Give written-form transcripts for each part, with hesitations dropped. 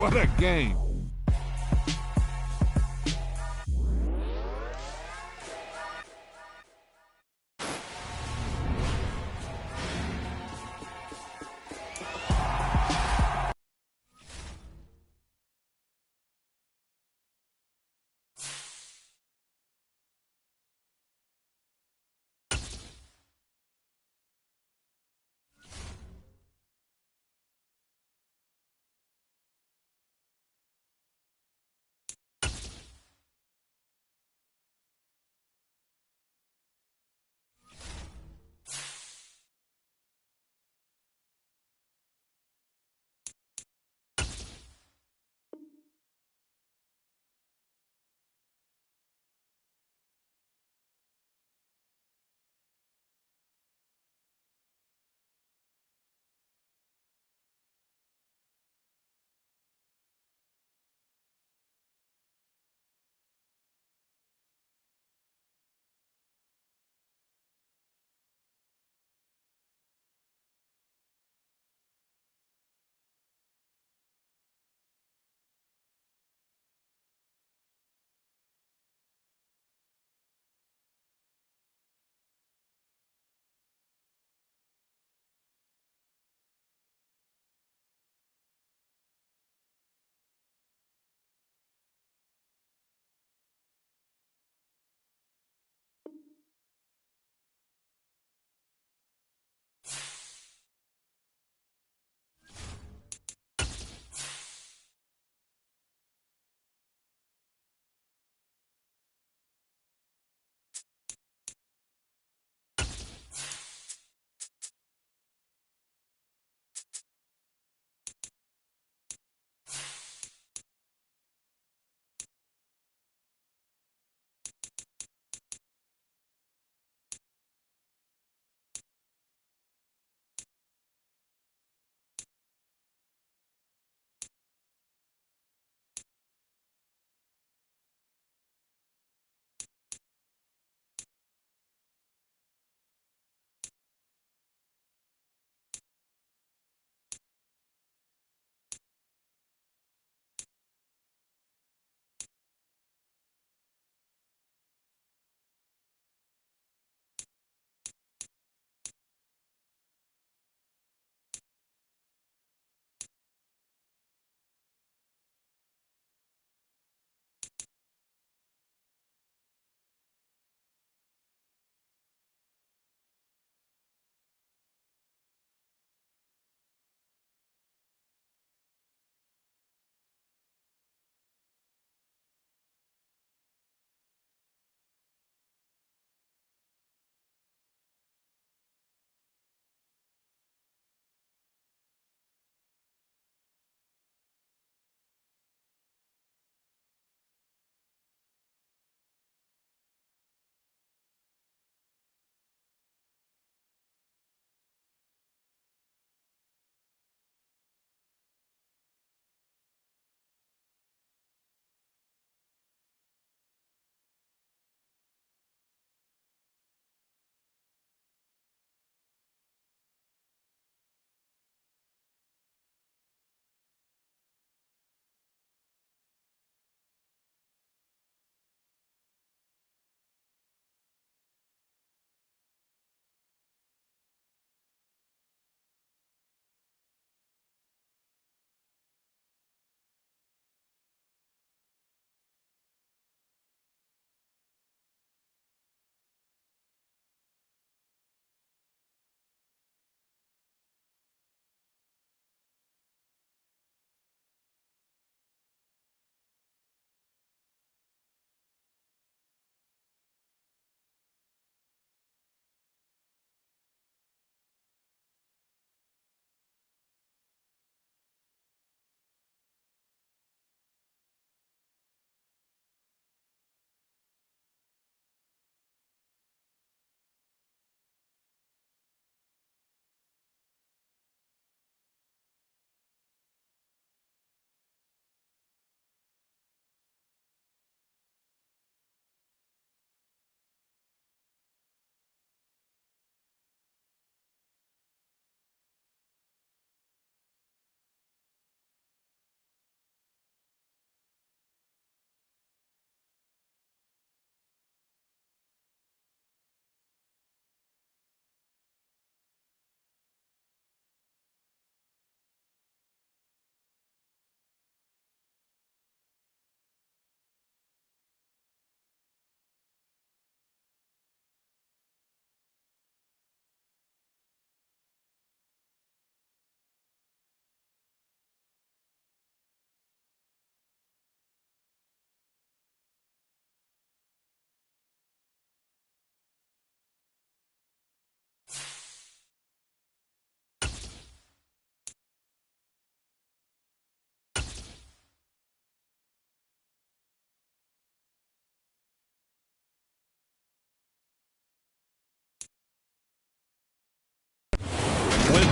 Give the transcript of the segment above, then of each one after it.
What a game.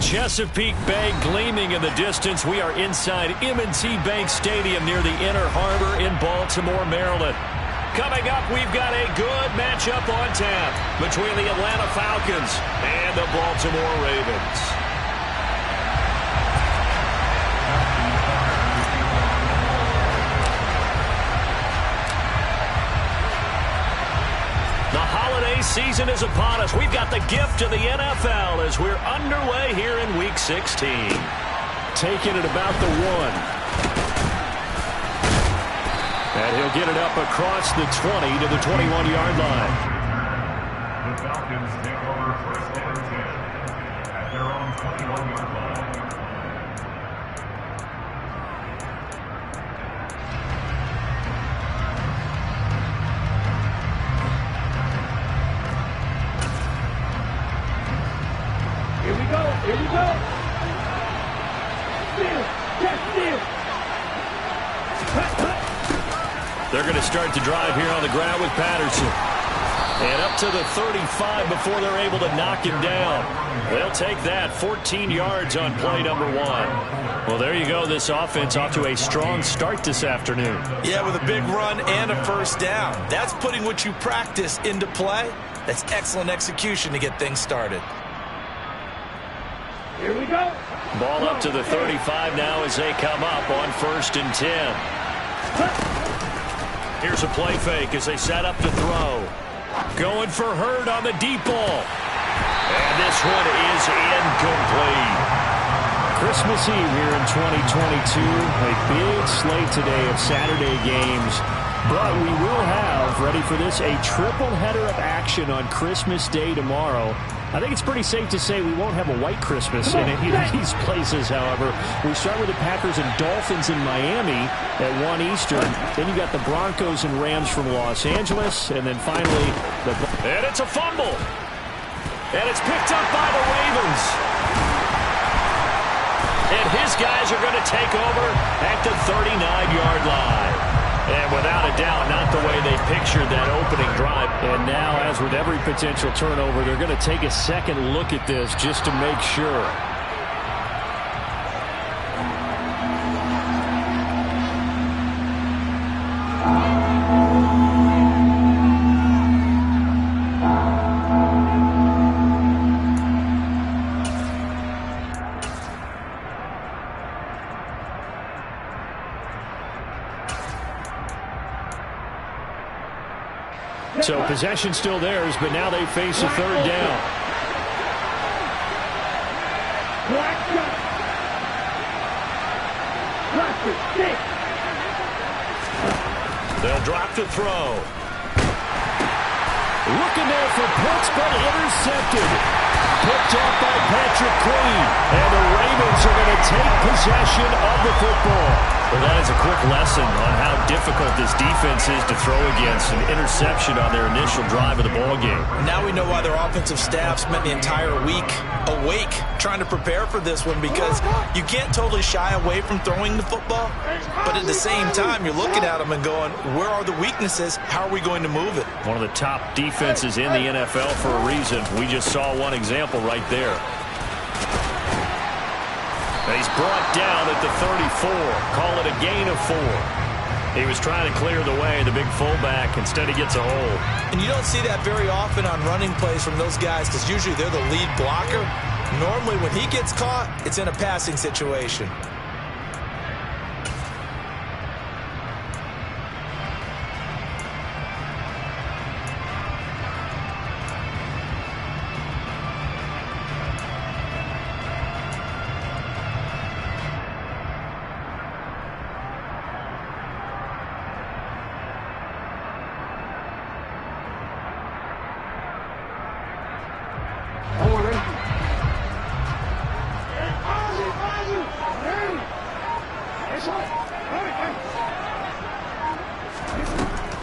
Chesapeake Bay gleaming in the distance. We are inside M&T Bank Stadium near the Inner Harbor in Baltimore, Maryland. Coming up, we've got a good matchup on tap between the Atlanta Falcons and the Baltimore Ravens. The holiday season is upon us. We've got the gift of the NFL as we're underway here in Week 16. Taking it about the 1. And he'll get it up across the 20 to the 21-yard line. The Falcons take over first and 10 at their own 21-yard line. Here we go. Here we go. Steal. Catch steal. They're going to start the drive here on the ground with Patterson. And up to the 35 before they're able to knock him down. They'll take that 14 yards on play number 1. Well, there you go. This offense off to a strong start this afternoon. Yeah, with a big run and a first down. That's putting what you practice into play. That's excellent execution to get things started. Here we go. Ball up to the 35 now as they come up on 1st and 10. Here's a play fake as they set up to throw. Going for Hurd on the deep ball. And this one is incomplete. Christmas Eve here in 2022. A big slate today of Saturday games. But we will have, ready for this, a triple header of action on Christmas Day tomorrow. I think it's pretty safe to say we won't have a white Christmas in any of these places, however. We start with the Packers and Dolphins in Miami at 1 Eastern. Then you got the Broncos and Rams from Los Angeles. And then finally, and it's a fumble. And it's picked up by the Ravens. And his guys are going to take over at the 39-yard line. And without a doubt, not the way they pictured that opening drive. And now, as with every potential turnover, they're going to take a second look at this just to make sure. So possession still theirs, but now they face a third down. They'll drop to throw. Looking there for Pitts, but intercepted. Picked off by Patrick Queen. And the Ravens are going to take possession of the football. Well, that is a quick lesson on how difficult this defense is to throw against. An interception on their initial drive of the ballgame. Now we know why their offensive staff spent the entire week awake trying to prepare for this one, because you can't totally shy away from throwing the football, but at the same time you're looking at them and going, where are the weaknesses? How are we going to move it? One of the top defenses in the NFL for a reason. We just saw one example right there. He's brought down at the 34. Call it a gain of 4. He was trying to clear the way, the big fullback. Instead, he gets a hold. And you don't see that very often on running plays from those guys, because usually they're the lead blocker. Normally, when he gets caught, it's in a passing situation.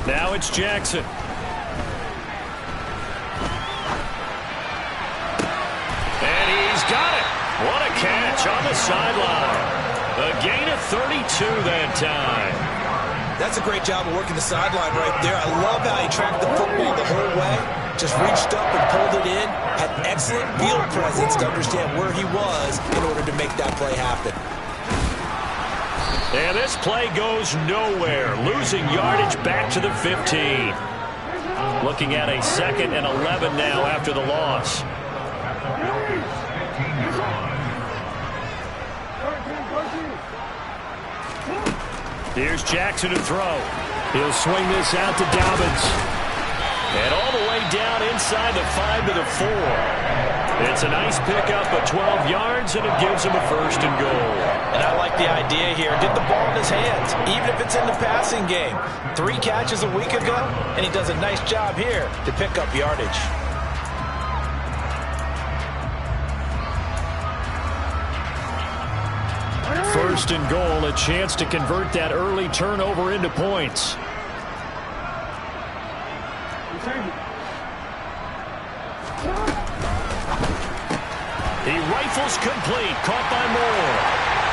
Now it's Jackson. And he's got it. What a catch on the sideline. A gain of 32 that time. That's a great job of working the sideline right there. I love how he tracked the football the whole way. just reached up and pulled it in, had excellent field presence to understand where he was in order to make that play happen. And this play goes nowhere, losing yardage back to the 15. Looking at a 2nd and 11 now after the loss. Here's Jackson to throw. He'll swing this out to Dobbins. And all the way down inside the 5 to the 4. It's a nice pickup of 12 yards, and it gives him a 1st and goal. And I like the idea here. Get the ball in his hands, even if it's in the passing game. 3 catches a week ago, and he does a nice job here to pick up yardage. First and goal, a chance to convert that early turnover into points. He rifles complete, caught by Moore.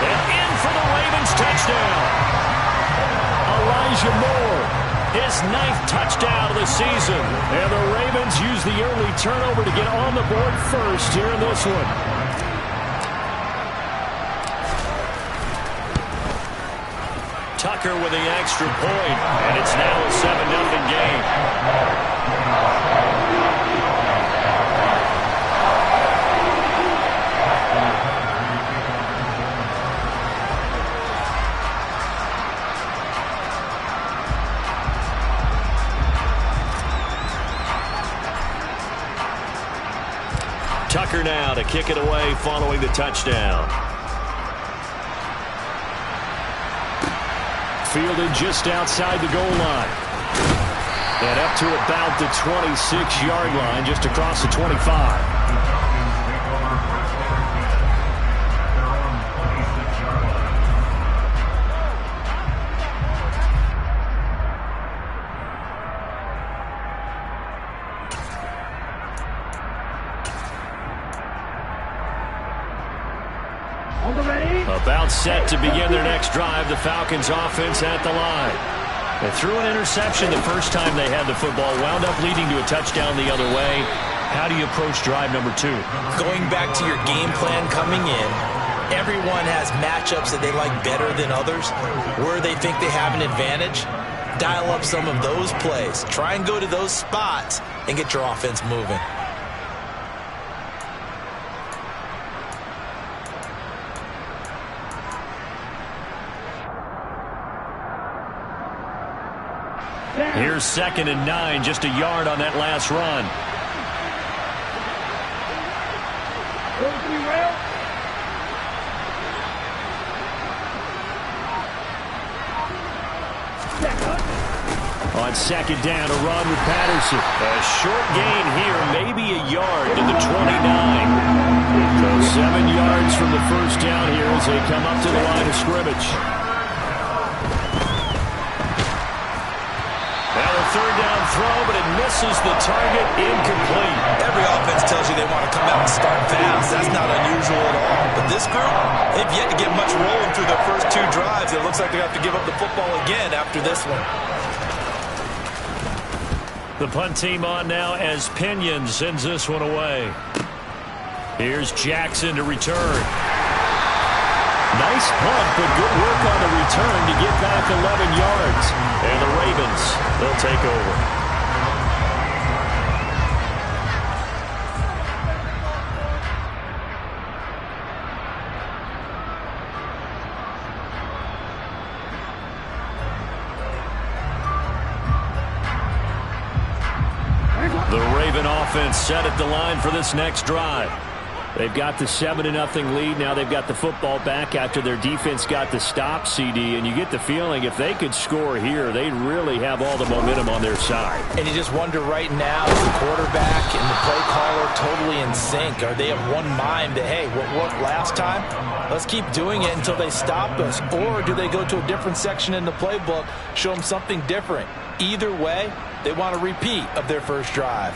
And in for the Ravens touchdown. Elijah Moore, his 9th touchdown of the season. And the Ravens use the early turnover to get on the board first here in this one. Tucker with the extra point, and it's now a 7-0 game. Tucker now to kick it away following the touchdown. Fielded just outside the goal line. And up to about the 26-yard line, just across the 25. About set to begin their next drive, the Falcons offense at the line. They threw an interception the first time they had the football, wound up leading to a touchdown the other way. How do you approach drive number 2? Going back to your game plan coming in, everyone has matchups that they like better than others, where they think they have an advantage. Dial up some of those plays. Try and go to those spots and get your offense moving. Here's 2nd and 9, just a yard on that last run. On 2nd down, a run with Patterson. A short gain here, maybe a yard to the 29. So 7 yards from the first down here as they come up to the line of scrimmage. Third down throw, but it misses the target, incomplete. Every offense tells you they want to come out and start fast. That's not unusual at all. But this group, they've yet to get much rolling through their first 2 drives. It looks like they have to give up the football again after this one. The punt team on now as Pinion sends this one away. Here's Jackson to return. Nice punt, but good work on the return to get back 11 yards. And the Ravens, they'll take over. The Raven offense set at the line for this next drive. They've got the 7-0 lead. Now they've got the football back after their defense got the stop, CD. And you get the feeling if they could score here, they'd really have all the momentum on their side. And you just wonder right now, is the quarterback and the play caller totally in sync? Are they of one mind that, hey, what worked last time? Let's keep doing it until they stop us. Or do they go to a different section in the playbook, show them something different? Either way, they want a repeat of their first drive.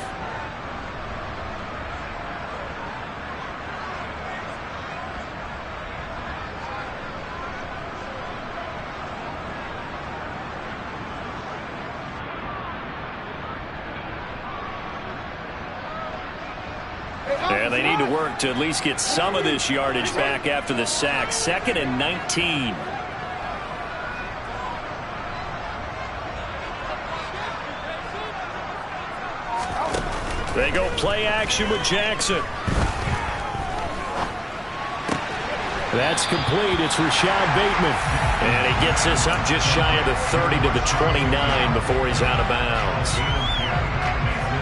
And they need to work to at least get some of this yardage back after the sack. 2nd and 19. They go play action with Jackson. That's complete. It's Rashad Bateman. And he gets this up just shy of the 30 to the 29 before he's out of bounds.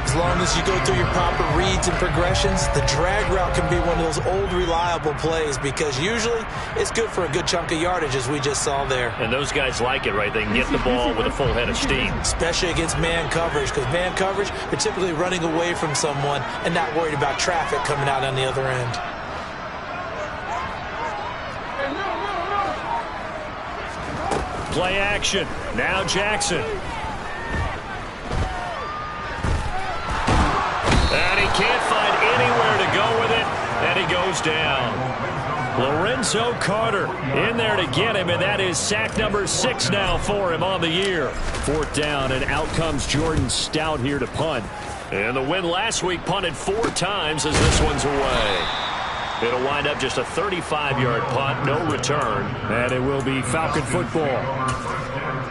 As long as you go through your proper reads and progressions, the drag route can be one of those old reliable plays because usually it's good for a good chunk of yardage as we just saw there. And those guys like it, right? They can get the ball with a full head of steam. Especially against man coverage because man coverage, they're typically running away from someone and not worried about traffic coming out on the other end. Play action. Now Jackson. And he can't find anywhere to go with it. And he goes down. Lorenzo Carter in there to get him. And that is sack number 6 now for him on the year. 4th down, and out comes Jordan Stout here to punt. And the win last week punted 4 times as this one's away. It'll wind up just a 35-yard punt, no return. And it will be Falcon football.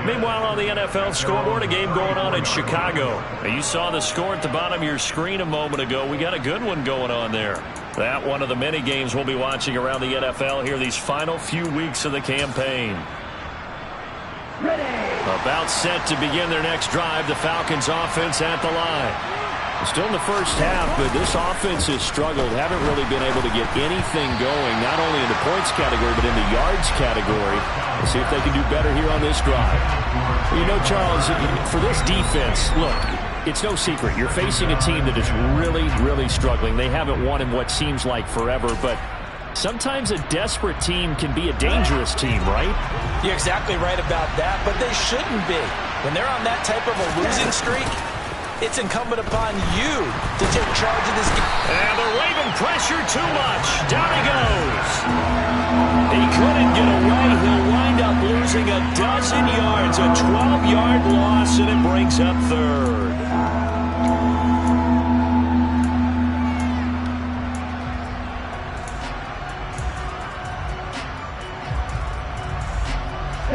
Meanwhile, on the NFL scoreboard, a game going on in Chicago. Now, you saw the score at the bottom of your screen a moment ago. We got a good one going on there. That one of the many games we'll be watching around the NFL here these final few weeks of the campaign. About set to begin their next drive, the Falcons offense at the line. Still in the first half, but this offense has struggled. Haven't really been able to get anything going, not only in the points category, but in the yards category. We'll see if they can do better here on this drive. You know, Charles, for this defense, look, it's no secret. You're facing a team that is really, really struggling. They haven't won in what seems like forever, but sometimes a desperate team can be a dangerous team, right? You're exactly right about that, but they shouldn't be. When they're on that type of a losing streak, it's incumbent upon you to take charge of this game. And the Raven pressure too much. Down he goes. He couldn't get away. He'll wind up losing a dozen yards. A 12-yard loss, and it brings up 3rd.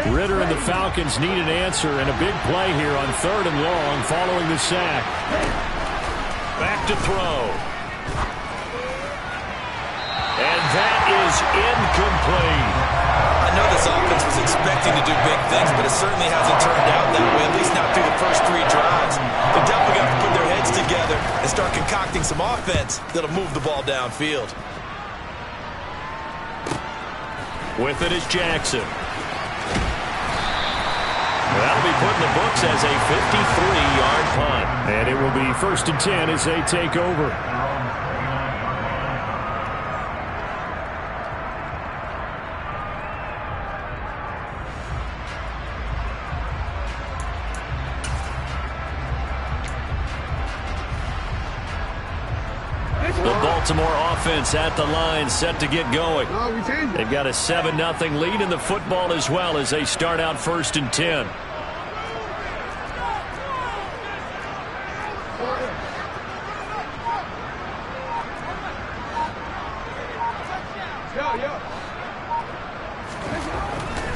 Ridder and the Falcons need an answer, and a big play here on 3rd and long following the sack. Back to throw. And that is incomplete. I know this offense was expecting to do big things, but it certainly hasn't turned out that way, at least not through the first 3 drives. They're definitely going to put their heads together and start concocting some offense that'll move the ball downfield. With it is Jackson. That'll be put in the books as a 53-yard punt. And it will be 1st and 10 as they take over. The Baltimore offense at the line, set to get going. They've got a 7-0 lead in the football as well as they start out 1st and 10.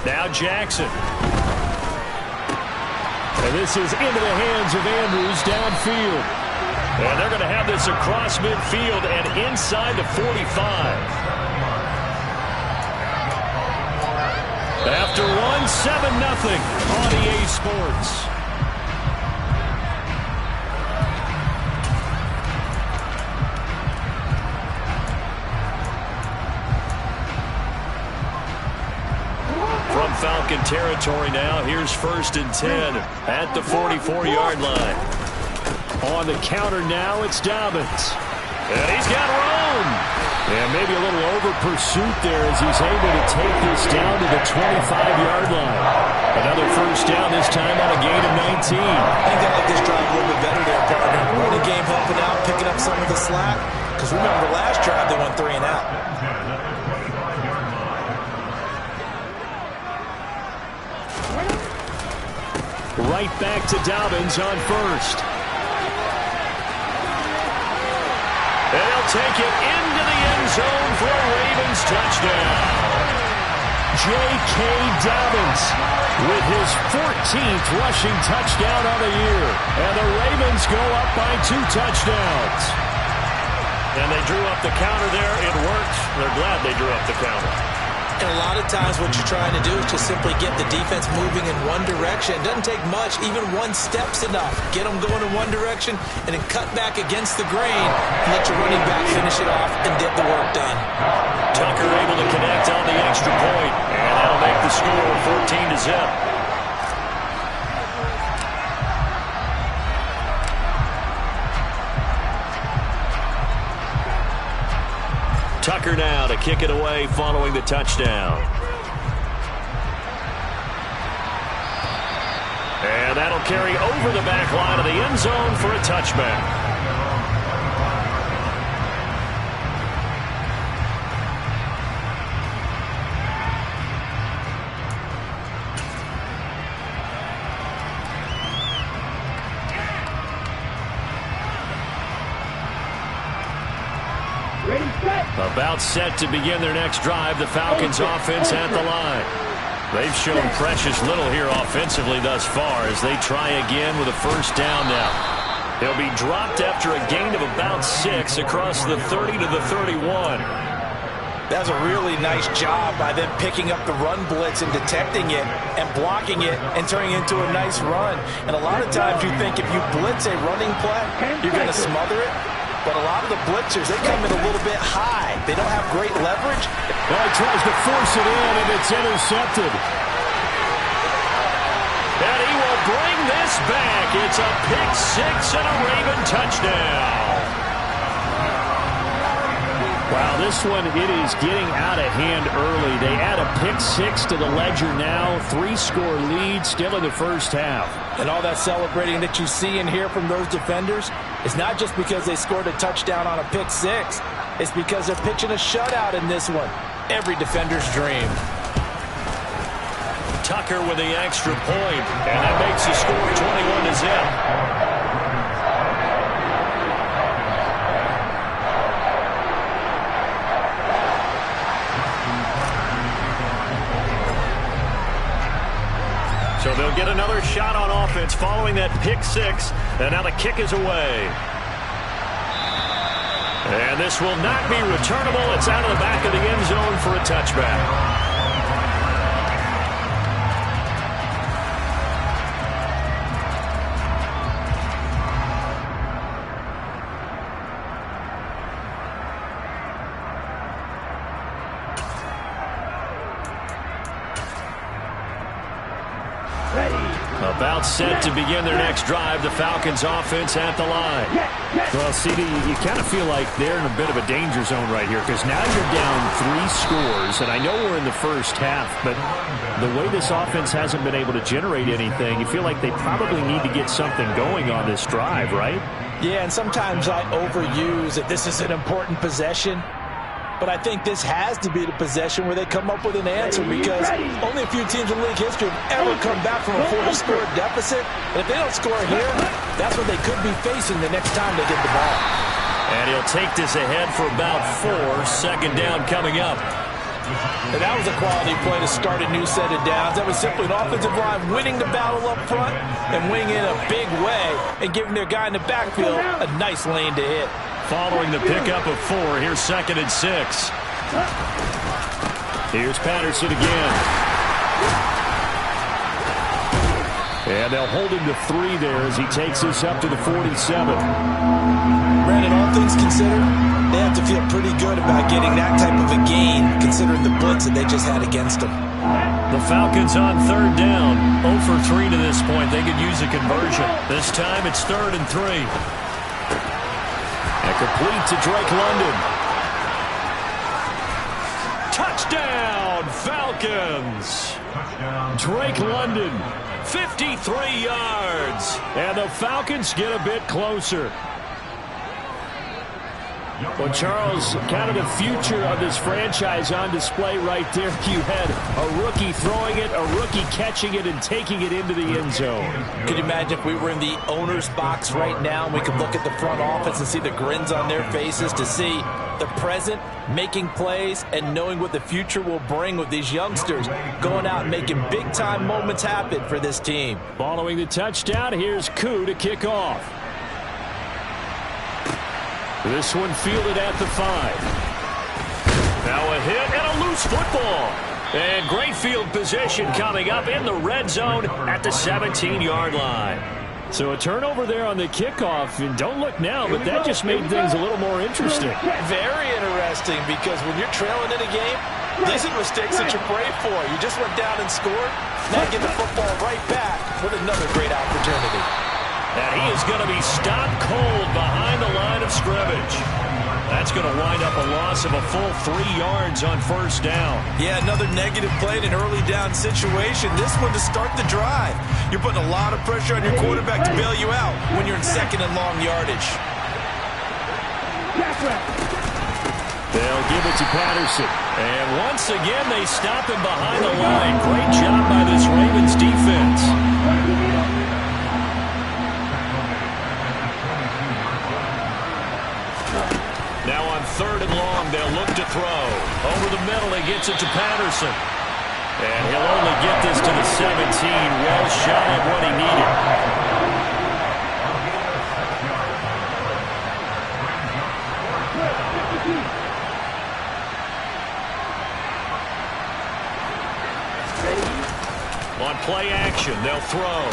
Now Jackson. And this is into the hands of Andrews downfield. And they're going to have this across midfield and inside the 45. After one, 7-0 on EA Sports. From Falcon territory now, here's 1st and 10 at the 44-yard line. On the counter now, it's Dobbins. And he's got room. And maybe a little over-pursuit there as he's able to take this down to the 25-yard line. Another 1st down, this time on a gain of 19. I think they like this drive a little bit better there, partner. Winning the game, helping out, picking up some of the slack. Because remember, the last drive, they went 3 and out. Right back to Dobbins on 1st. And He'll take it into the end zone for a Ravens touchdown. J.K. Dobbins with his 14th rushing touchdown of the year. And the Ravens go up by 2 touchdowns. And they drew up the counter there. It worked. They're glad they drew up the counter. And a lot of times what you're trying to do is just simply get the defense moving in one direction. It doesn't take much. Even one step's enough. Get them going in one direction and then cut back against the grain and let your running back finish it off and get the work done. Tucker able to connect on the extra point, and that'll make the score 14-0. Tucker now to kick it away following the touchdown. And that'll carry over the back line of the end zone for a touchback. About set to begin their next drive, the Falcons offense at the line. They've shown precious little here offensively thus far as they try again with a first down now. They'll be dropped after a gain of about 6 across the 30 to the 31. That's a really nice job by them picking up the run blitz and detecting it and blocking it and turning it into a nice run. And a lot of times you think if you blitz a running play, you're going to smother it. But a lot of the blitzers, they come in a little bit high. They don't have great leverage. Well, he tries to force it in, and it's intercepted. And he will bring this back. It's a pick-6 and a Raven touchdown. Wow, this one, it is getting out of hand early. They add a pick-6 to the ledger now. 3-score lead, still in the first half. And all that celebrating that you see and hear from those defenders is not just because they scored a touchdown on a pick-6. It's because they're pitching a shutout in this one. Every defender's dream. Tucker with the extra point, and that makes the score 21-0. So they'll get another shot on offense following that pick-6, and now the kick is away. And this will not be returnable. It's out of the back of the end zone for a touchback. About set to begin their next drive, the Falcons offense at the line. Well, CD, you kind of feel like they're in a bit of a danger zone right here because now you're down 3 scores, and I know we're in the first half, but the way this offense hasn't been able to generate anything, you feel like they probably need to get something going on this drive, right? Yeah, and sometimes I overuse that this is an important possession. But I think this has to be the possession where they come up with an answer because only a few teams in league history have ever come back from a 40-score deficit. And if they don't score here, that's what they could be facing the next time they get the ball. And he'll take this ahead for about 4. Second down coming up. And that was a quality play to start a new set of downs. That was simply an offensive line winning the battle up front and winning in a big way and giving their guy in the backfield a nice lane to hit. Following the pickup of 4, here's 2nd and 6. Here's Patterson again. And they'll hold him to 3 there as he takes this up to the 47. Brandon, all things considered, they have to feel pretty good about getting that type of a gain considering the blitz that they just had against them. The Falcons on 3rd down. 0 for 3 to this point. They could use a conversion. This time it's 3rd and 3. And complete to Drake London. Touchdown, Falcons. Touchdown. Drake London, 53 yards. And the Falcons get a bit closer. Well, Charles, kind of the future of this franchise on display right there. You had a rookie throwing it, a rookie catching it, and taking it into the end zone. Could you imagine if we were in the owner's box right now and we could look at the front office and see the grins on their faces, to see the present making plays and knowing what the future will bring with these youngsters going out and making big-time moments happen for this team. Following the touchdown, here's Koo to kick off. This one fielded at the 5. Now a hit and a loose football. And great field position coming up in the red zone at the 17-yard line. So a turnover there on the kickoff, and don't look now, but that just made things a little more interesting. Very interesting, because when you're trailing in a game, these are mistakes that you pray for. You just went down and scored. Now get the football right back with another great opportunity. And he is going to be stopped cold behind the line of scrimmage. That's going to wind up a loss of a full 3 yards on first down. Yeah, another negative play in an early down situation. This one to start the drive. You're putting a lot of pressure on your quarterback to bail you out when you're in second and long yardage. They'll give it to Patterson. And once again, they stop him behind the line. Great job by this Ravens defense. Now on 3rd and long, they'll look to throw. Over the middle, he gets it to Patterson. And he'll only get this to the 17. Well shot at what he needed. On play action, they'll throw.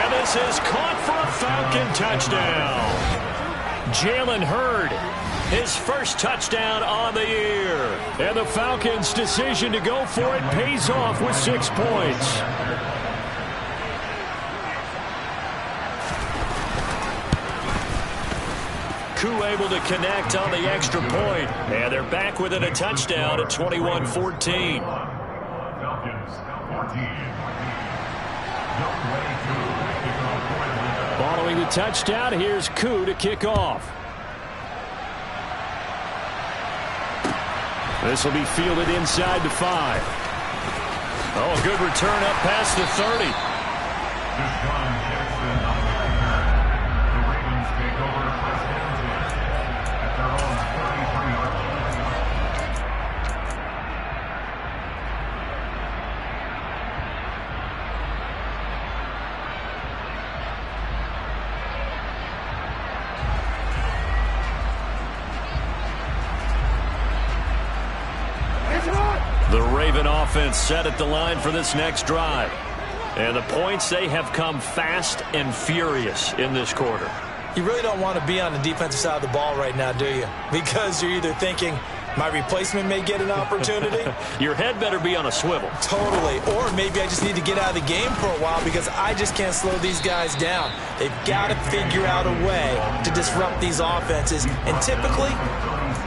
And this is caught for a Falcon touchdown. Jalen Hurd, his first touchdown on the year. And the Falcons' decision to go for it pays off with 6 points. Koo able to connect on the extra point. And they're back within a touchdown at 21-14. Following the touchdown, here's Koo to kick off. This will be fielded inside the 5. Oh, a good return up past the 30. Deshaun Jackson on the The Ravens take over first and 10 at their own 33-yard line. The Raven offense set at the line for this next drive. And the points, they have come fast and furious in this quarter. You really don't want to be on the defensive side of the ball right now, do you? Because you're either thinking, my replacement may get an opportunity. Your head better be on a swivel. Totally. Or maybe I just need to get out of the game for a while because I just can't slow these guys down. They've got to figure out a way to disrupt these offenses. And typically,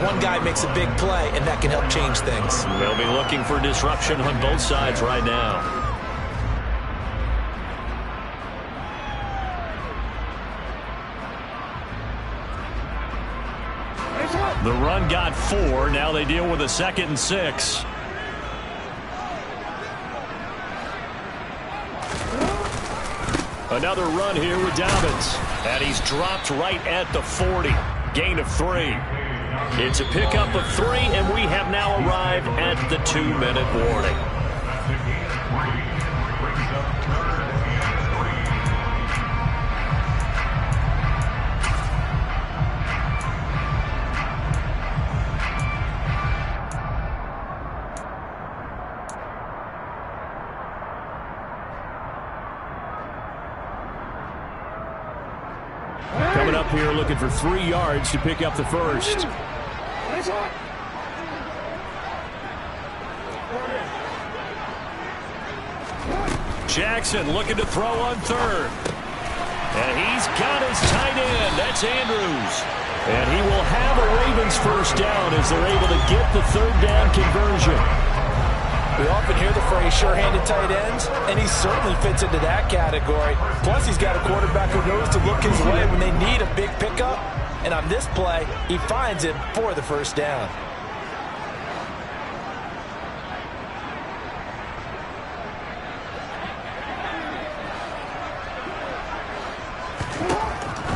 one guy makes a big play, and that can help change things. They'll be looking for disruption on both sides right now. The run got 4. Now they deal with a 2nd and 6. Another run here with Dobbins. And he's dropped right at the 40. Gain of 3. It's a pickup of 3, and we have now arrived at the 2-minute warning. Coming up here looking for 3 yards to pick up the first. Jackson looking to throw on 3rd. And he's got his tight end. That's Andrews. And he will have a Ravens first down as they're able to get the 3rd down conversion. We often hear the phrase sure-handed tight ends, and he certainly fits into that category. Plus, he's got a quarterback who knows to look his way when they need a big pickup. And on this play, he finds him for the first down.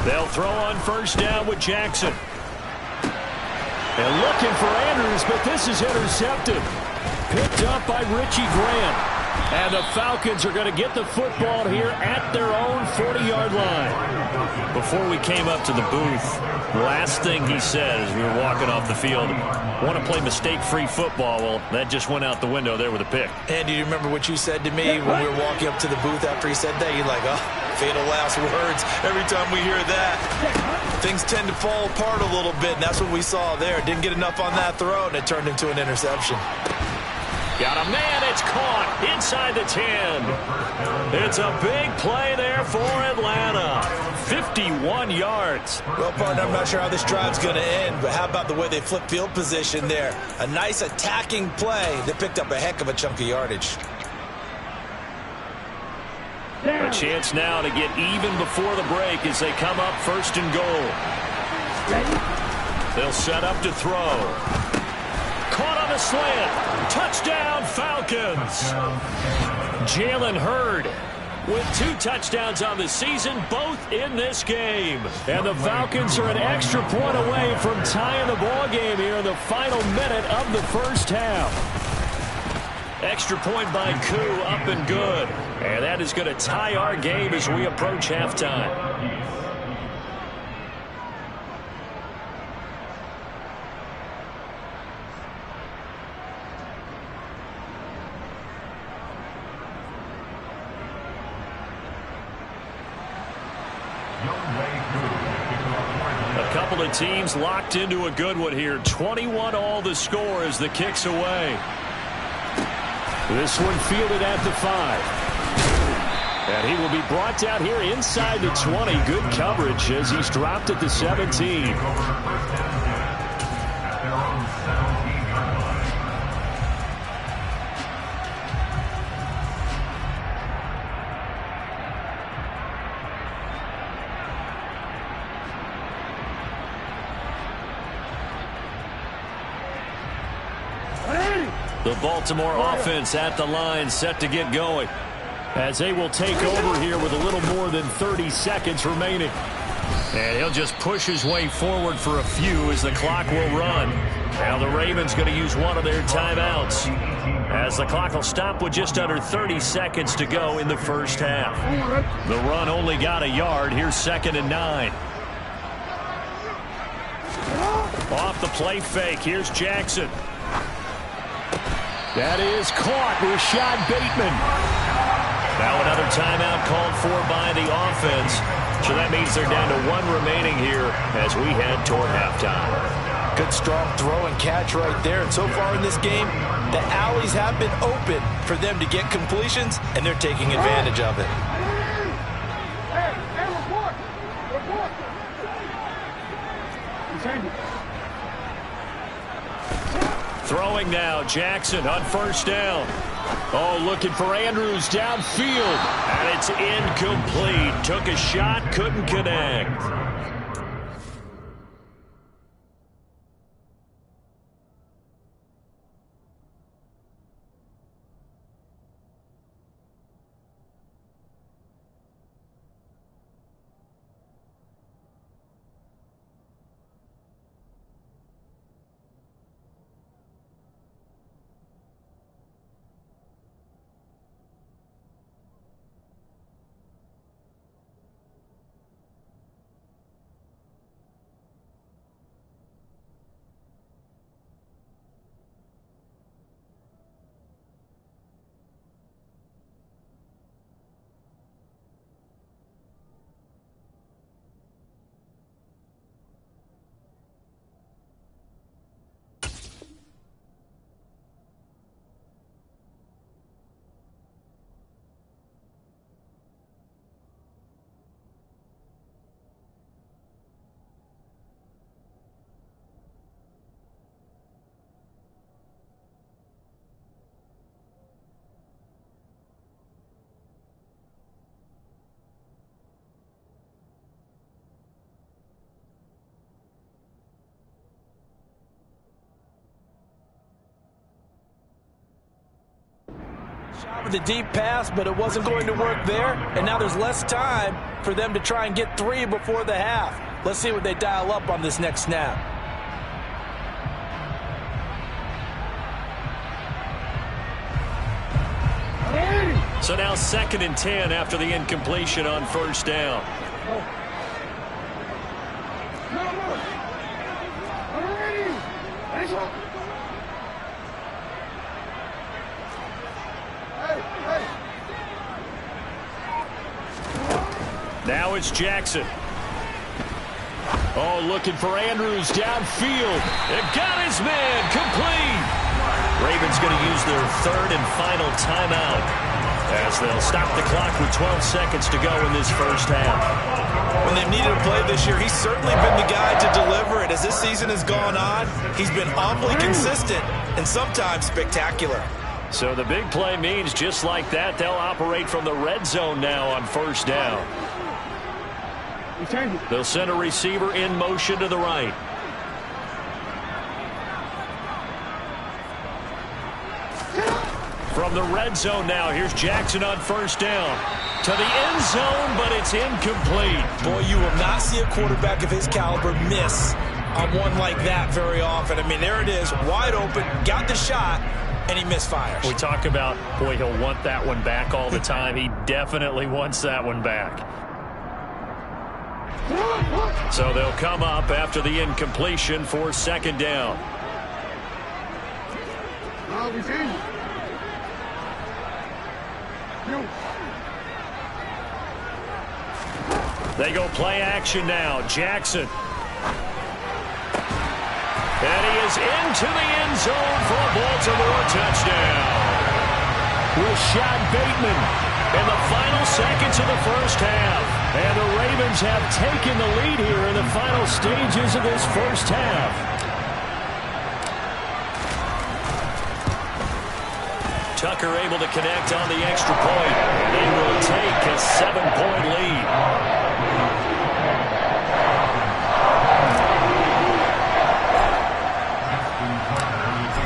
They'll throw on first down with Jackson. And looking for Andrews, but this is intercepted. Picked up by Richie Grant. And the Falcons are going to get the football here at their own 40-yard line. Before we came up to the booth, last thing he said as we were walking off the field, want to play mistake-free football. Well, that just went out the window there with a pick. And do you remember what you said to me when we were walking up to the booth after he said that? You're like, oh, fatal last words. Every time we hear that, things tend to fall apart a little bit, and that's what we saw there. Didn't get enough on that throw, and it turned into an interception. Got a man, it's caught inside the 10. It's a big play there for Atlanta. 51 yards. Well, partner, I'm not sure how this drive's going to end, but how about the way they flip field position there? A nice attacking play that picked up a heck of a chunk of yardage. A chance now to get even before the break as they come up first and goal. They'll set up to throw. Caught on a slant. Touchdown, Falcons. Jalen Hurd with 2 touchdowns on the season, both in this game. And the Falcons are an extra point away from tying the ball game here in the final minute of the first half. Extra point by Koo, up and good. And that is going to tie our game as we approach halftime. A couple of teams locked into a good one here. 21 all the score as the kick's away. This one fielded at the 5. And he will be brought down here inside the 20. Good coverage as he's dropped at the 17. The Baltimore offense at the line, set to get going. As they will take over here with a little more than 30 seconds remaining. And he'll just push his way forward for a few as the clock will run. Now the Ravens going to use one of their timeouts, as the clock will stop with just under 30 seconds to go in the first half. The run only got a yard. Here's 2nd and 9. Off the play fake. Here's Jackson. That is caught. Rashad Bateman. Now another timeout called for by the offense. So that means they're down to 1 remaining here as we head toward halftime. Good strong throw and catch right there. And so far in this game, the alleys have been open for them to get completions, and they're taking advantage of it. Throwing now, Jackson on first down. Oh, looking for Andrews downfield. And it's incomplete. Took a shot, couldn't connect. With the deep pass, but it wasn't going to work there. And now there's less time for them to try and get 3 before the half. Let's see what they dial up on this next snap. So now 2nd and 10 after the incompletion on first down. Now it's Jackson. Oh, looking for Andrews downfield. It got his man complete. Ravens going to use their 3rd and final timeout as they'll stop the clock with 12 seconds to go in this first half. When they've needed a play this year, he's certainly been the guy to deliver it. As this season has gone on, he's been awfully consistent and sometimes spectacular. So the big play means just like that, they'll operate from the red zone now on first down. They'll send a receiver in motion to the right. From the red zone now, here's Jackson on first down. To the end zone, but it's incomplete. Boy, you will not see a quarterback of his caliber miss on one like that very often. I mean, there it is, wide open, got the shot, and he misfires. We talk about, boy, he'll want that one back all the time. He definitely wants that one back. So they'll come up after the incompletion for 2nd down. They go play action now. Jackson. And he is into the end zone for a Baltimore touchdown. Rashad Bateman in the final seconds of the first half. And the Ravens have taken the lead here in the final stages of this first half. Tucker able to connect on the extra point. They will take a 7-point lead.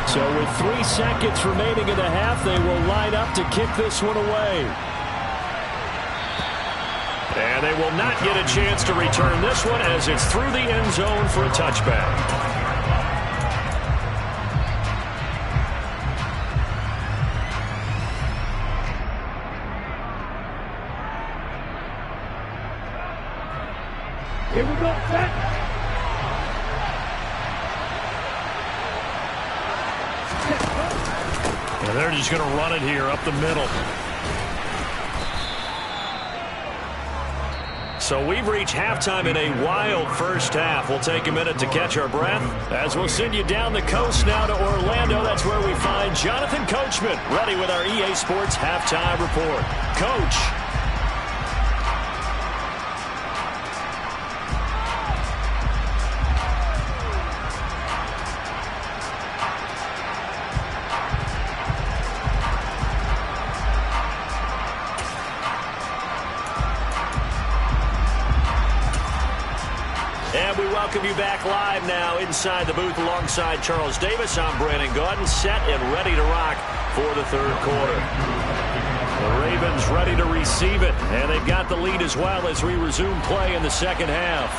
So with 3 seconds remaining in the half, they will line up to kick this one away. And they will not get a chance to return this one as it's through the end zone for a touchback. Here we go, set. And they're just going to run it here up the middle. So we've reached halftime in a wild first half. We'll take a minute to catch our breath as we'll send you down the coast now to Orlando. That's where we find Jonathan Coachman ready with our EA Sports Halftime Report. Coach. And we welcome you back live now inside the booth alongside Charles Davis. I'm Brandon Gaudin, set and ready to rock for the 3rd quarter. The Ravens ready to receive it, and they've got the lead as well as we resume play in the 2nd half.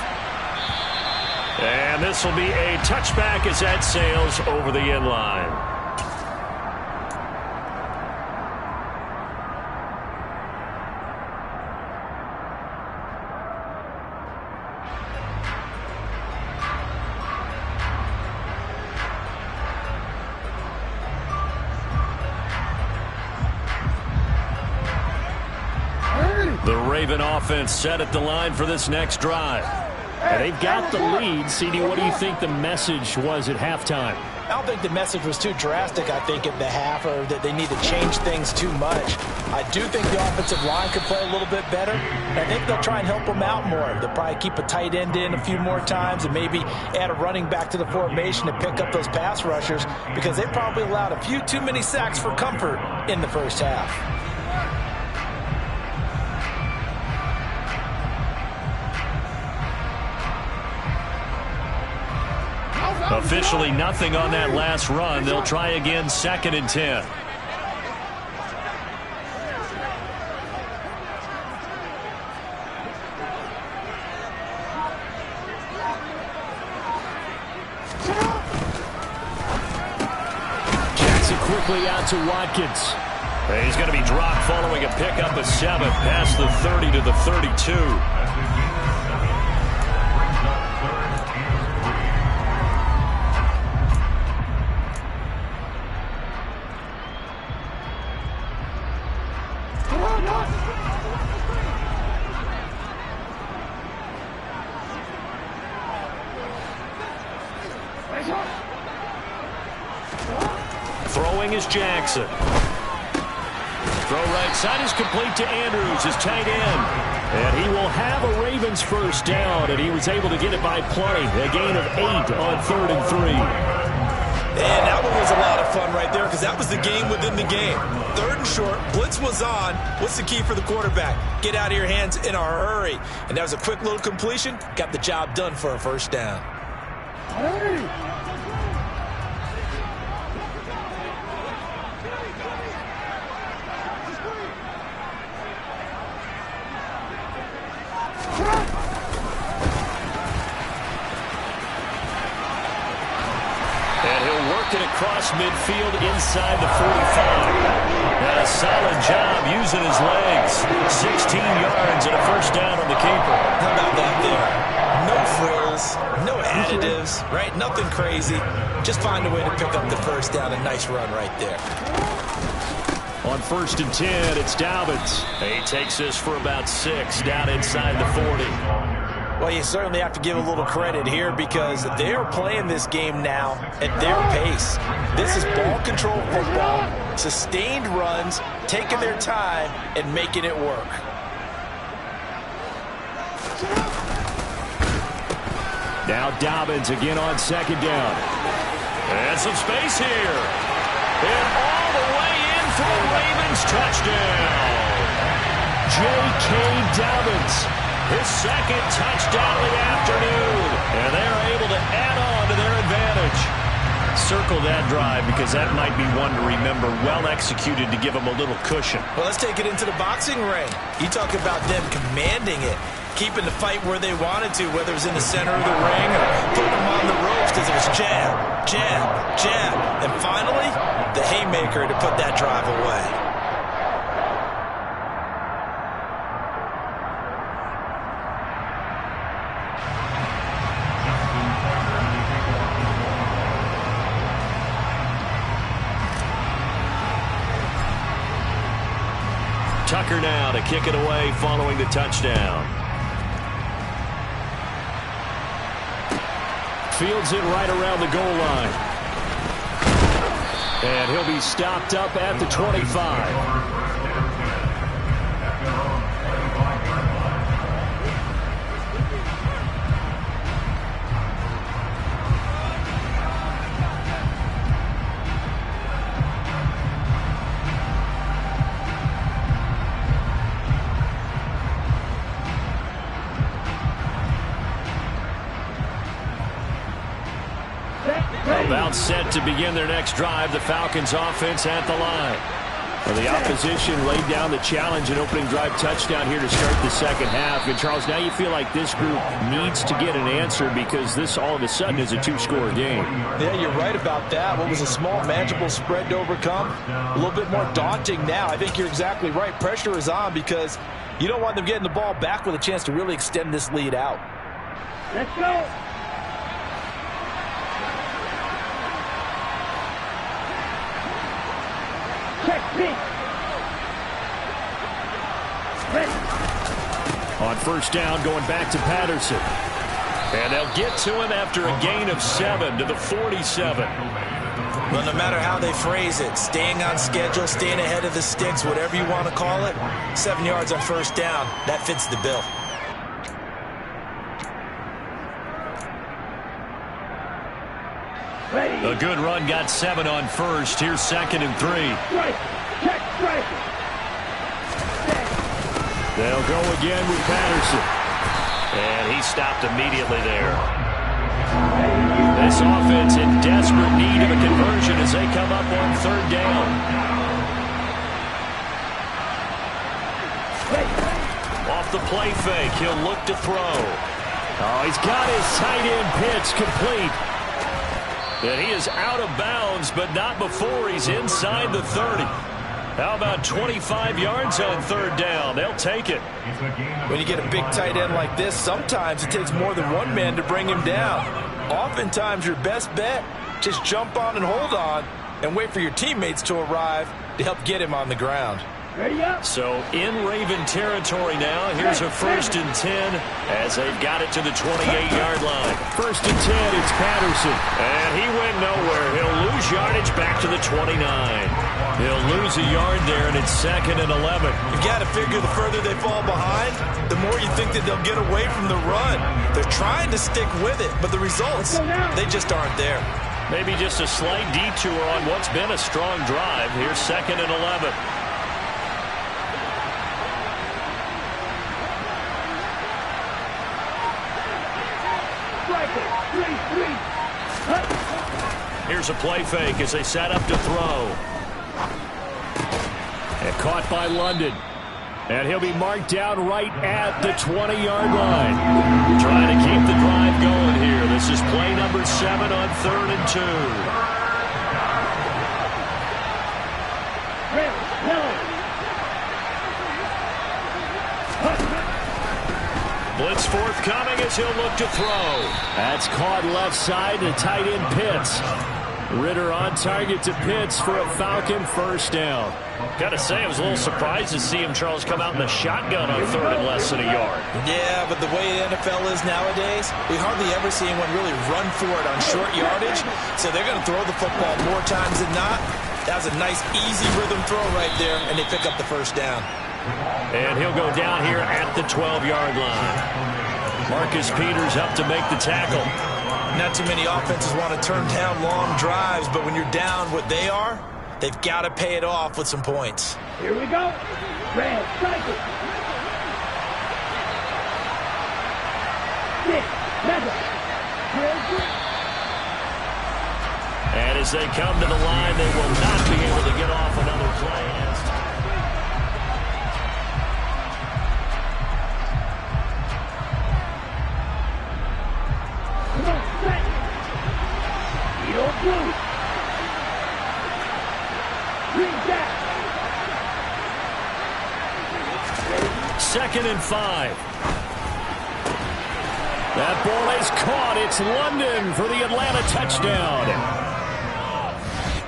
And this will be a touchback as that sails over the end line. The Raven offense set at the line for this next drive. And they've got the lead. CD, what do you think the message was at halftime? I don't think the message was too drastic, I think, at the half, or that they need to change things too much. I do think the offensive line could play a little bit better. I think they'll try and help them out more. They'll probably keep a tight end in a few more times and maybe add a running back to the formation to pick up those pass rushers, because they probably allowed a few too many sacks for comfort in the first half. Officially nothing on that last run. They'll try again 2nd and 10. quickly out to Watkins. He's going to be dropped following a pickup of 7 past the 30 to the 32. Throwing is Jackson. Throw right side is complete to Andrews, his tight end. And he will have a Ravens first down, and he was able to get it by play. A gain of 8 on 3rd and 3. And that one was a lot of fun right there because that was the game within the game. 3rd and short, blitz was on. What's the key for the quarterback? Get out of your hands in a hurry. And that was a quick little completion. Got the job done for a first down. Across midfield inside the 45. And a solid job using his legs. 16 yards and a first down on the keeper. How about that there? No frills, no additives, right? Nothing crazy. Just find a way to pick up the first down. A nice run right there. On 1st and 10, it's Dobbins. He takes this for about 6 down inside the 40. Well, you certainly have to give a little credit here because they're playing this game now at their pace. This is ball control football, sustained runs, taking their time and making it work. Now Dobbins again on 2nd down. And some space here. And all the way in for a Ravens touchdown. J.K. Dobbins. His 2nd touchdown of the afternoon. And they're able to add on to their advantage. Circle that drive because that might be one to remember. Well executed to give them a little cushion. Well, let's take it into the boxing ring. You talk about them commanding it, keeping the fight where they wanted to, whether it was in the center of the ring or putting them on the ropes because it was jab, jab, jab. And finally, the haymaker to put that drive away. Tucker now to kick it away following the touchdown. Fields it right around the goal line. And he'll be stopped up at the 25. About set to begin their next drive. The Falcons offense at the line. Well, the opposition laid down the challenge and opening drive touchdown here to start the 2nd half. And, Charles, now you feel like this group needs to get an answer because this all of a sudden is a 2-score game. Yeah, you're right about that. What was a small, manageable spread to overcome, a little bit more daunting now. I think you're exactly right. Pressure is on because you don't want them getting the ball back with a chance to really extend this lead out. Let's go. On 1st down, going back to Patterson. And they'll get to him after a gain of 7 to the 47. Well, no matter how they phrase it, staying on schedule, staying ahead of the sticks, whatever you want to call it, 7 yards on 1st down, that fits the bill. A good run got 7 on 1st. Here's 2nd and 3. Strike. Check strike. They'll go again with Patterson. And he stopped immediately there. This offense in desperate need of a conversion as they come up on 3rd down. Off the play fake, he'll look to throw. Oh, he's got his tight end pitch complete. And he is out of bounds, but not before he's inside the 30. How about 25 yards on third down? They'll take it. When you get a big tight end like this, sometimes it takes more than one man to bring him down. Oftentimes, your best bet, just jump on and hold on and wait for your teammates to arrive to help get him on the ground. Ready up. So in Raven territory now. Here's a 1st and 10 as they've got it to the 28-yard line. 1st and 10, it's Patterson. And he went nowhere. He'll lose yardage back to the 29. He'll lose a yard there, and it's 2nd and 11. You've got to figure the further they fall behind, the more you think that they'll get away from the run. They're trying to stick with it, but the results, they just aren't there. Maybe just a slight detour on what's been a strong drive. Here's 2nd and 11. Here's a play fake as they set up to throw. And caught by London. And he'll be marked down right at the 20-yard line. Trying to keep the drive going here. This is play number 7 on 3rd and 2. Blitz forthcoming as he'll look to throw. That's caught left side to tight end Pitts. Ritter on target to Pitts for a Falcon 1st down. Got to say, I was a little surprised to see him, Charles, come out in the shotgun on 3rd and less than a yard. Yeah, but the way the NFL is nowadays, we hardly ever see anyone really run for it on short yardage. So they're going to throw the football more times than not. That was a nice, easy rhythm throw right there, and they pick up the 1st down. And he'll go down here at the 12-yard line. Marcus Peters up to make the tackle. Not too many offenses want to turn down long drives, but when you're down what they are, they've got to pay it off with some points. Here we go. Red, strike it. 6, 7. And as they come to the line, they will not be able to get off another play. Come on, set. You don't move. Bring back. 2nd and 5. That ball is caught. It's London for the Atlanta touchdown.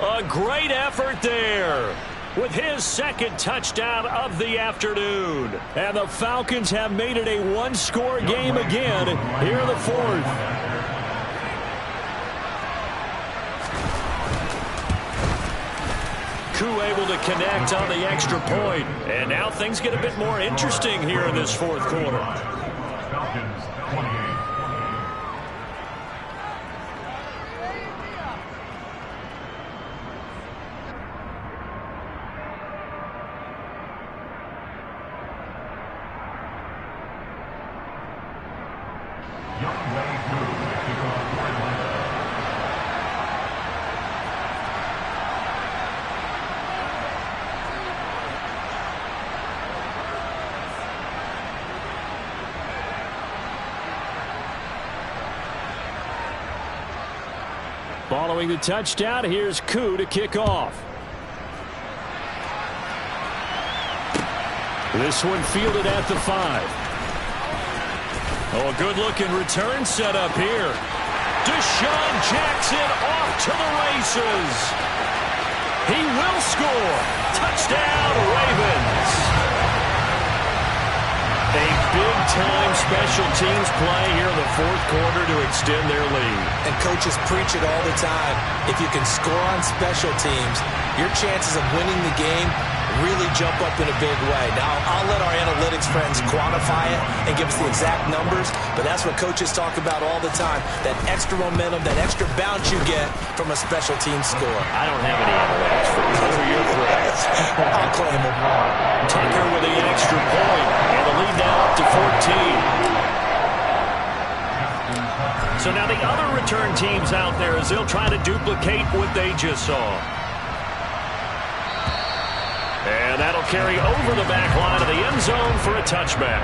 A great effort there with his 2nd touchdown of the afternoon. And the Falcons have made it a one-score game again here in the 4th. Koo able to connect on the extra point. And now things get a bit more interesting here in this 4th quarter. Falcons 28. Following the touchdown, here's Koo to kick off. This one fielded at the 5. Oh, a good-looking return set up here. Deshaun Jackson off to the races. He will score. Touchdown, Ravens. A big-time special teams play here in the 4th quarter to extend their lead. And coaches preach it all the time. If you can score on special teams, your chances of winning the game really jump up in a big way. Now, I'll let our analytics friends quantify it and give us the exact numbers, but that's what coaches talk about all the time, that extra momentum, that extra bounce you get from a special team score. I don't have any analytics for you. Those are your threats. I'll claim them. Tucker with the extra point, and the lead now up to 14. So now the other return teams out there as they'll try to duplicate what they just saw. And that'll carry over the back line of the end zone for a touchback.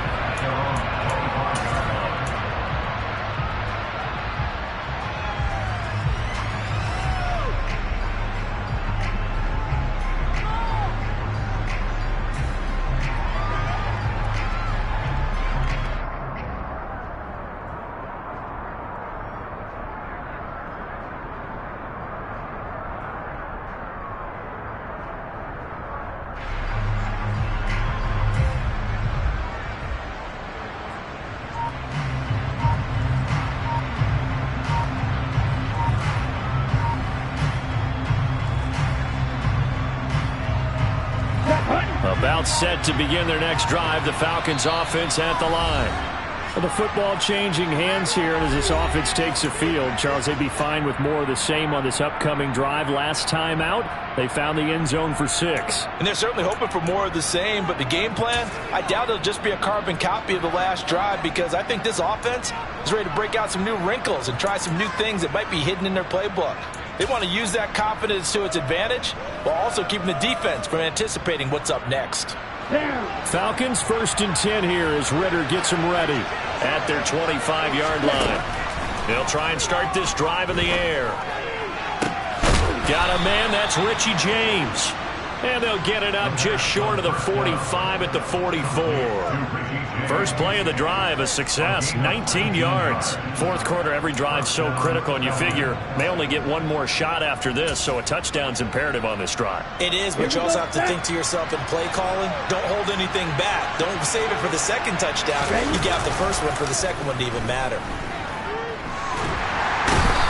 set to begin their next drive. The Falcons offense at the line. Well, the football changing hands here, and as this offense takes the field, Charles, they'd be fine with more of the same on this upcoming drive. Last time out, they found the end zone for 6. And they're certainly hoping for more of the same, but the game plan, I doubt it'll just be a carbon copy of the last drive, because I think this offense is ready to break out some new wrinkles and try some new things that might be hidden in their playbook. They want to use that confidence to its advantage while also keeping the defense from anticipating what's up next. Falcons 1st and 10 here as Ritter gets them ready. At their 25-yard line. They'll try and start this drive in the air. Got a man, that's Richie James. And they'll get it up just short of the 45 at the 44. First play of the drive, a success, 19 yards. Fourth quarter, every drive's so critical, and you figure may only get one more shot after this, so a touchdown's imperative on this drive. It is, but you also have to think to yourself in play calling, don't hold anything back. Don't save it for the second touchdown. You got the first one for the second one to even matter.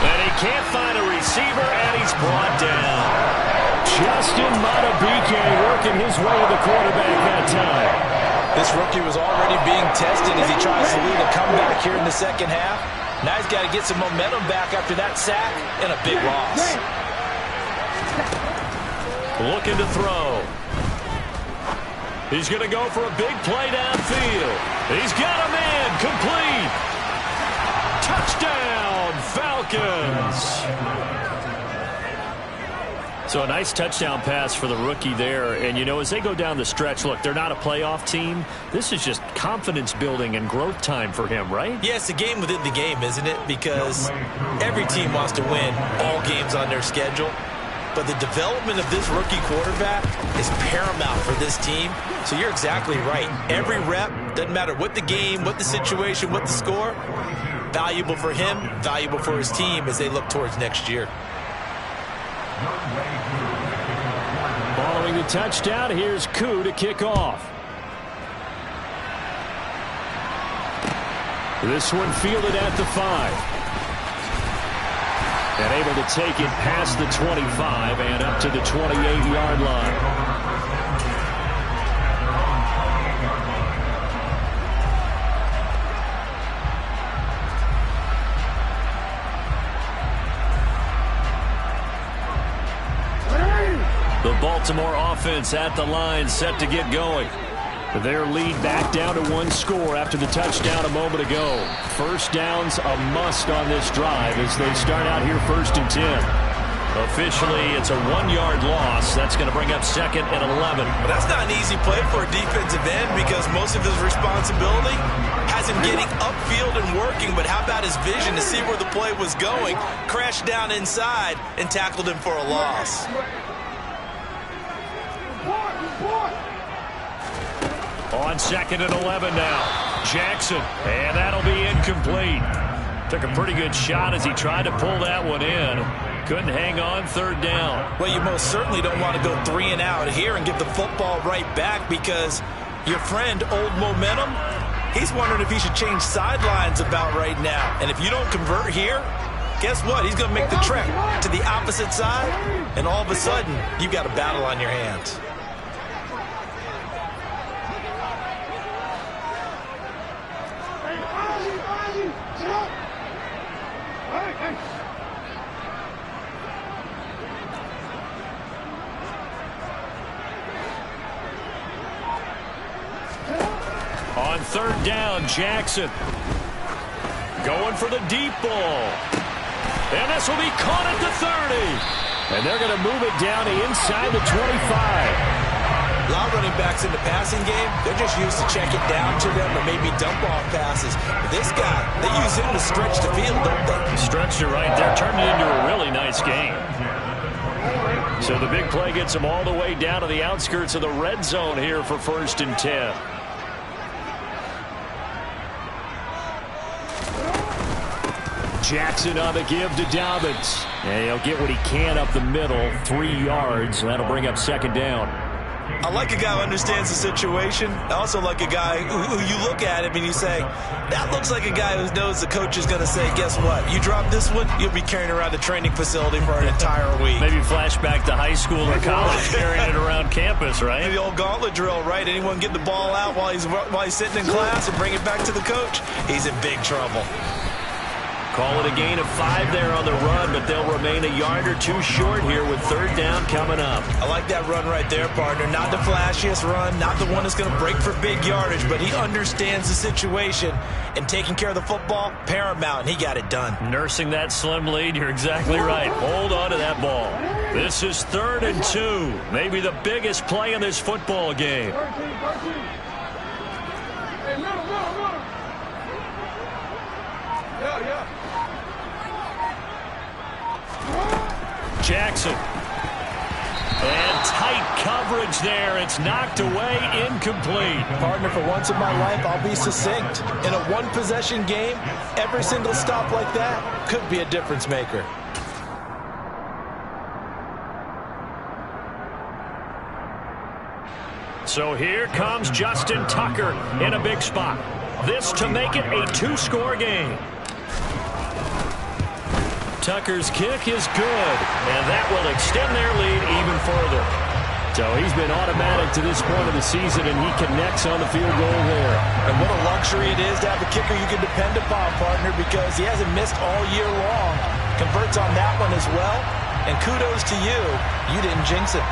And he can't find a receiver, and he's brought down. Justin Madubuike working his way to the quarterback that time. This rookie was already being tested as he tries to lead a comeback here in the second half. Now he's got to get some momentum back after that sack and a big loss. Looking to throw. He's going to go for a big play downfield. He's got a man, complete. Touchdown, Falcons. So a nice touchdown pass for the rookie there. And, you know, as they go down the stretch, look, they're not a playoff team. This is just confidence building and growth time for him, right? Yeah, it's a game within the game, isn't it? Because every team wants to win all games on their schedule. But the development of this rookie quarterback is paramount for this team. So you're exactly right. Every rep, doesn't matter what the game, what the situation, what the score, valuable for him, valuable for his team as they look towards next year. Following the touchdown, here's Koo to kick off. This one fielded at the 5. And able to take it past the 25 and up to the 28-yard line. The Baltimore offense at the line, set to get going. Their lead back down to 1 score after the touchdown a moment ago. First down's a must on this drive as they start out here 1st and 10. Officially, it's a 1-yard loss. That's going to bring up 2nd and 11. But that's not an easy play for a defensive end because most of his responsibility has him getting upfield and working. But how about his vision to see where the play was going? Crashed down inside and tackled him for a loss. On 2nd and 11 now. Jackson, and that'll be incomplete. Took a pretty good shot as he tried to pull that one in. Couldn't hang on 3rd down. Well, you most certainly don't want to go 3 and out here and get the football right back because your friend, Old Momentum, he's wondering if he should change sidelines about right now. And if you don't convert here, guess what? He's going to make the trek to the opposite side, and all of a sudden, you've got a battle on your hands. On 3rd down, Jackson going for the deep ball. And this will be caught at the 30. And they're going to move it down to inside the 25. A lot of running backs in the passing game, they're just used to check it down to them or maybe dump off passes. But this guy, they use him to stretch the field, don't they? Stretched it right there, turned it into a really nice game. So the big play gets them all the way down to the outskirts of the red zone here for 1st and 10. Jackson on the give to Dobbins. And he'll get what he can up the middle, 3 yards. That'll bring up 2nd down. I like a guy who understands the situation. I also like a guy who you look at him and you say, that looks like a guy who knows the coach is going to say, guess what? You drop this one, you'll be carrying around the training facility for an entire week. Maybe flashback to high school or college, carrying it around campus, right? The old gauntlet drill, right? Anyone get the ball out while he's sitting in class and bring it back to the coach? He's in big trouble. Call it a gain of 5 there on the run, but they'll remain a yard or two short here with third down coming up. I like that run right there, partner. Not the flashiest run, not the one that's going to break for big yardage, but he understands the situation, and taking care of the football, paramount, and he got it done. Nursing that slim lead, you're exactly right. Hold on to that ball. This is 3rd and 2, maybe the biggest play in this football game. Jackson. And tight coverage there. It's knocked away, incomplete. Partner, for once in my life, I'll be succinct. In a one-possession game, every single stop like that could be a difference maker. So here comes Justin Tucker in a big spot. This to make it a 2-score game. Tucker's kick is good, and that will extend their lead even further. So he's been automatic to this point of the season, and he connects on the field goal there. And what a luxury it is to have a kicker you can depend upon, partner, because he hasn't missed all year long. Converts on that one as well, and kudos to you. You didn't jinx it.